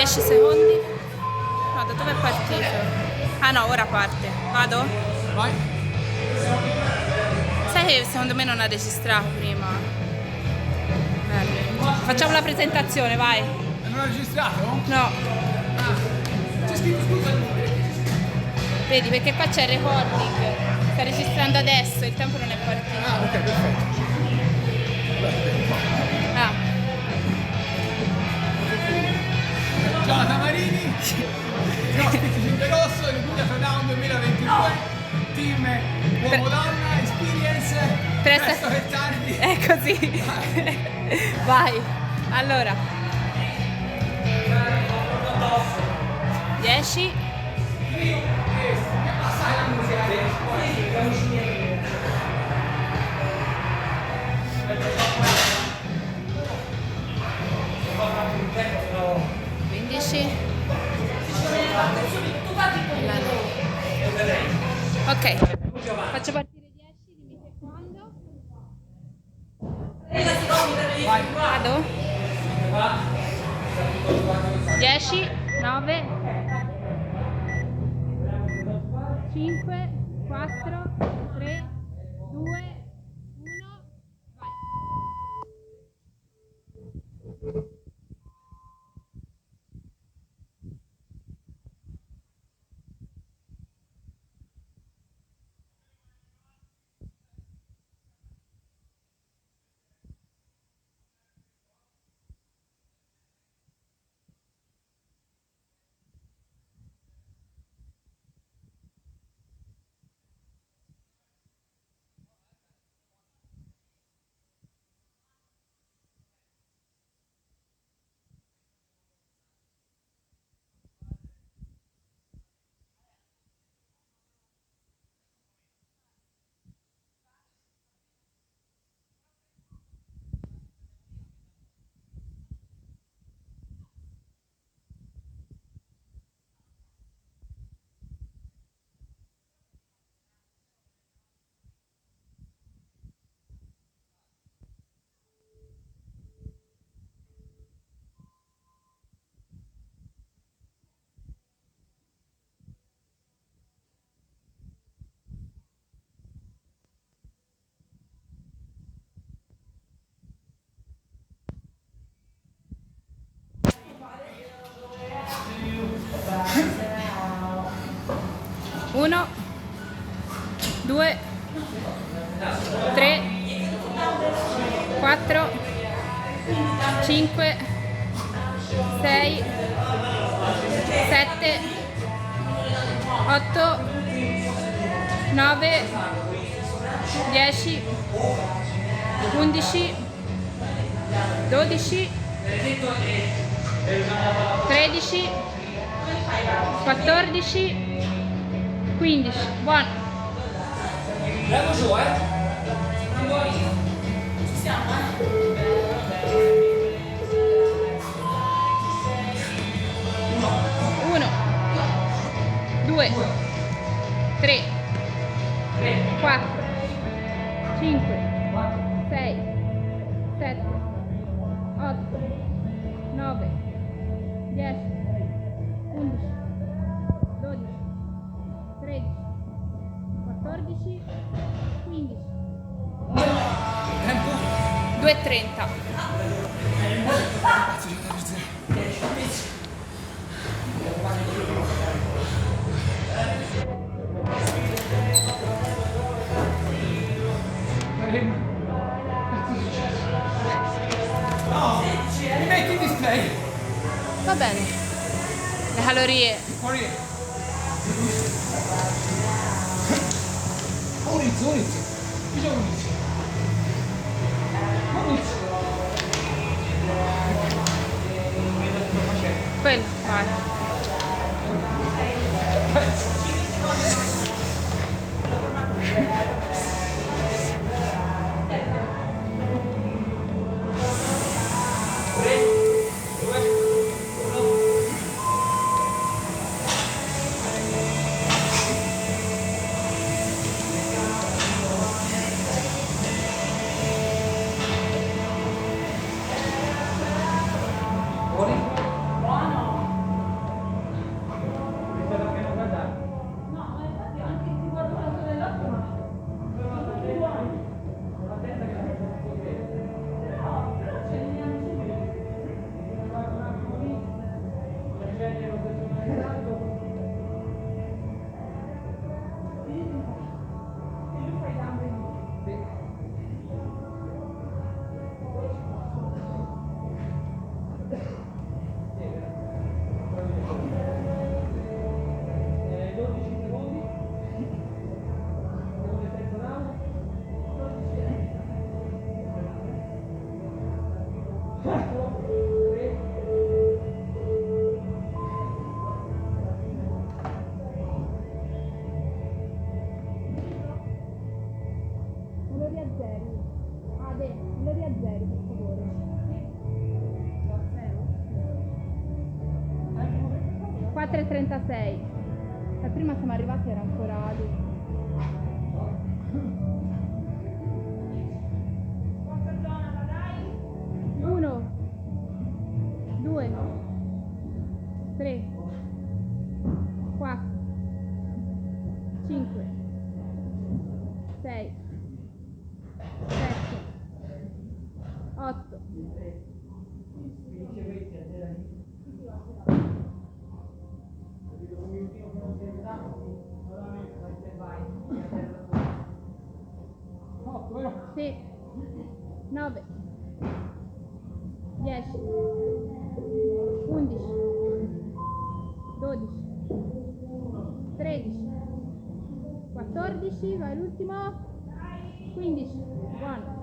10 secondi. No, da dove è partito? Ah no, ora parte. Vado? Vai. Sai che secondo me non ha registrato prima? Bello. Facciamo la presentazione, vai. E non ha registrato? No. Ah. C'è scritto scusa. Vedi, perché qua c'è il recording. Sta registrando adesso, il tempo non è partito. Ah, ok, perfetto. Ah. Jonathan Marini, i nostri Cinque Rosso, il Liguria Showdown 2022, team uomo-donna, experience, presto che tardi. È così. Vai. Allora. 10. Ok, faccio partire 10, dimmi che quando. Vado? 10, 9, 5, 4, 3, 2, 1, vai. Uno, 2, 3, 4, 5, 6, 7, 8, 9, 10, 11, 12, 13, 14, 15, buono. Bravo giù, Ci siamo, Uno, 2, 3, 4, 5, 6, 7, 8, 9, 10, 11, 12, 13, 14, 15. 2,30. No, mi metti il display. Va bene. Le calorie. Fuori. Urizzo. Qui c'è Urizzo. Quello, vai. Buono. 4,36. La prima siamo arrivati era ancora lì. 1, 2, 3, 4, 5, 6, 7, 8, 8, vero? sì, 9, 10, 11, 12, 13, 14, vai l'ultimo, 15, buono.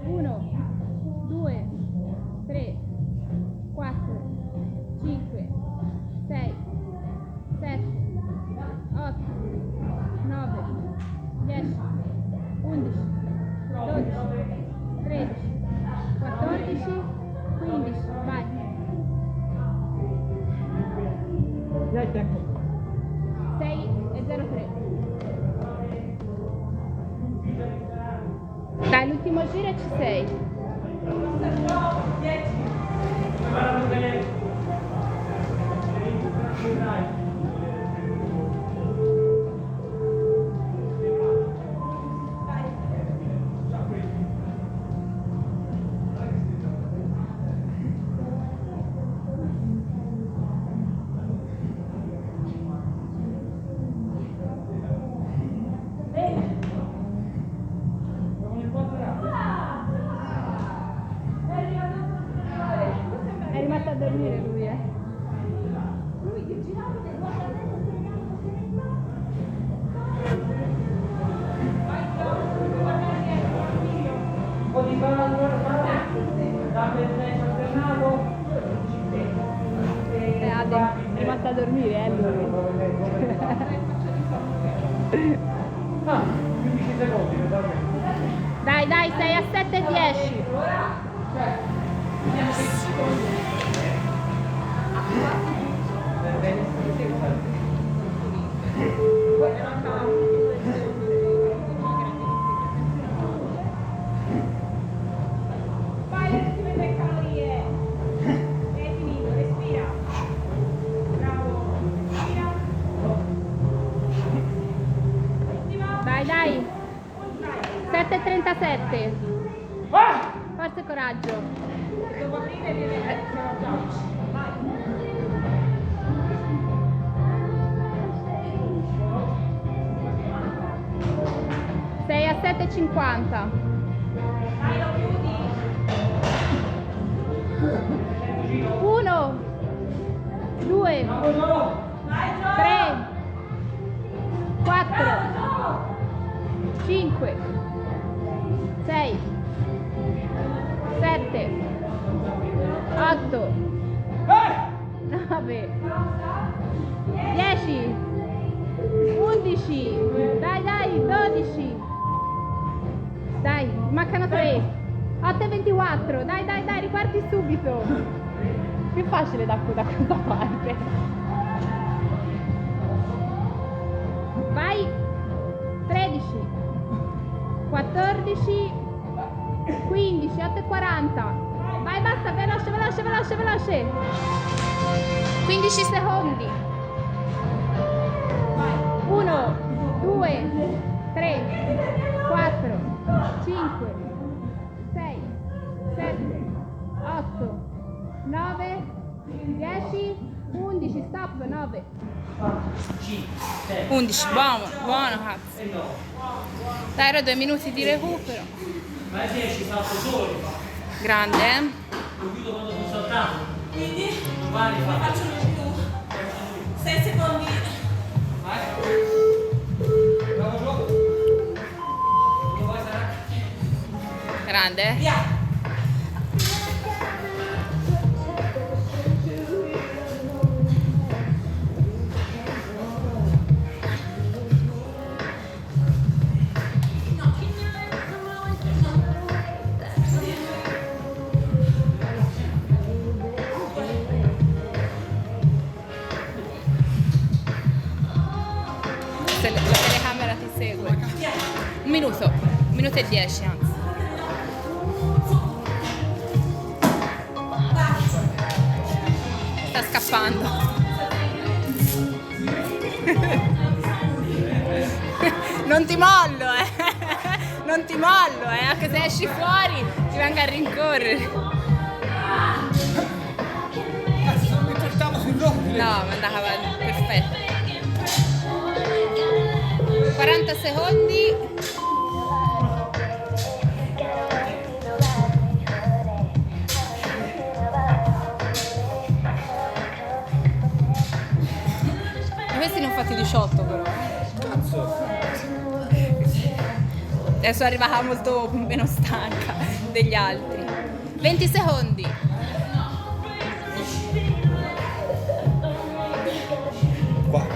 1, 2, 3, 4, 5, 6, 7, 8, 9, 10, 11, 12, 13, 14, 15, vai. Dai, tempo. 6,03. Dai, l'ultimo giro e ci sei. È rimasto a dormire lui, eh? Un po' di ballo, da pendenza alternato. Ade, è rimasto a dormire, lui. Ah, 15 secondi, totalmente. Dai, dai, sei a 7 e 10. Vai le ultime 3 calorie. È finito, respira. Bravo. Respira. Ultima. Dai, dai. 7,37. Ah! Forza e coraggio. Devo aprire e vedere se lo faccio. Vai. Sei a 7,50. Dai, lo chiudi. 1, 2, Vai, Giorgio! 3, 4, 5, 6, 7, 8, 9, 10, 11, dai dai, 12, dai, mancano 3, 8 e 24, dai dai dai, riparti subito, più facile da questa parte, vai, 13, 14, 15, 8 e 40, vai basta, veloce, veloce, veloce, veloce, 15 secondi, 1, 2, 3, 4, 5, 6, 7, 8, 9, 10, 11, stop, 9. 11, buono, buono cazzo. Dai, ora 2 minuti di recupero. Ma è 10, salto solo li fa. Grande, eh? Lo chiudo quando sono saltato. Quindi Non va li fa. faccio di più. 6 secondi. Vai. Bravo Gio. Dove vai sarà? Grande, eh? Via. No, minuto. 1 minuto e 10 anzi. Sta scappando. Non ti mollo, non ti mollo, anche se esci fuori ti vengo a rincorrere. Cazzo, non mi portavo sul rotolo. No, ma andava perfetto. 40 secondi. Questi ne ho fatti 18 però. Cazzo. Adesso è arrivata molto meno stanca degli altri. 20 secondi. Qua.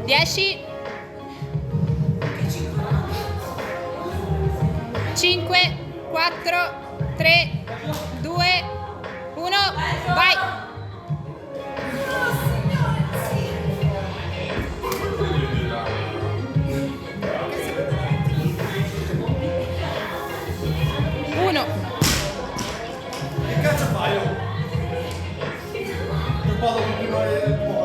10. 5, 4, 3, 2, 1, vai! Uno. Che cazzo fai? Non posso continuare il tuo.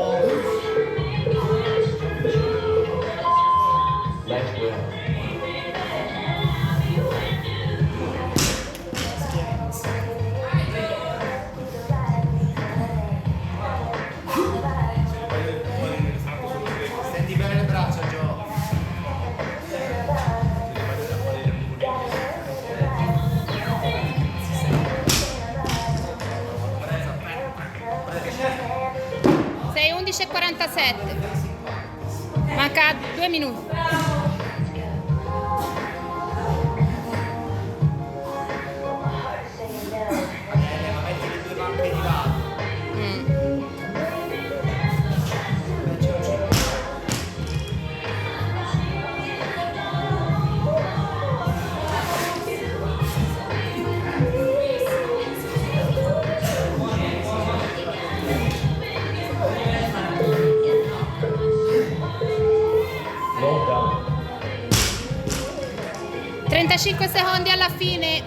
Stendi bene le braccia, Gio. Sei 11:47. Manca 2 minuti. Ma metti le due banche di lato. Lontano. 35 secondi alla fine.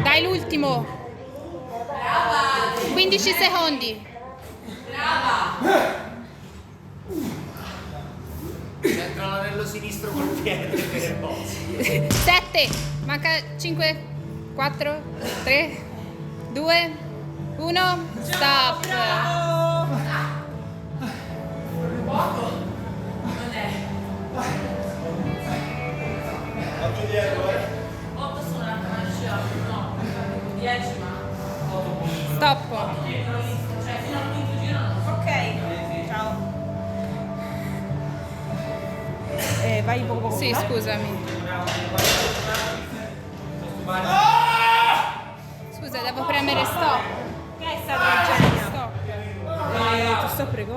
Dai l'ultimo. 15 secondi. C'entra l'anello sinistro col piede però. 7. Manca 5, 4, 3, 2, 1. Stop. Oggi dietro, 8 sono la canaccia, no, 10 ma. Stop. Cioè fino al quinto giro non so. Ok, ciao. Vai poco. Sì, scusami. Scusa, devo premere stop. Che è stato il genio? Stop. Ti sto pregando.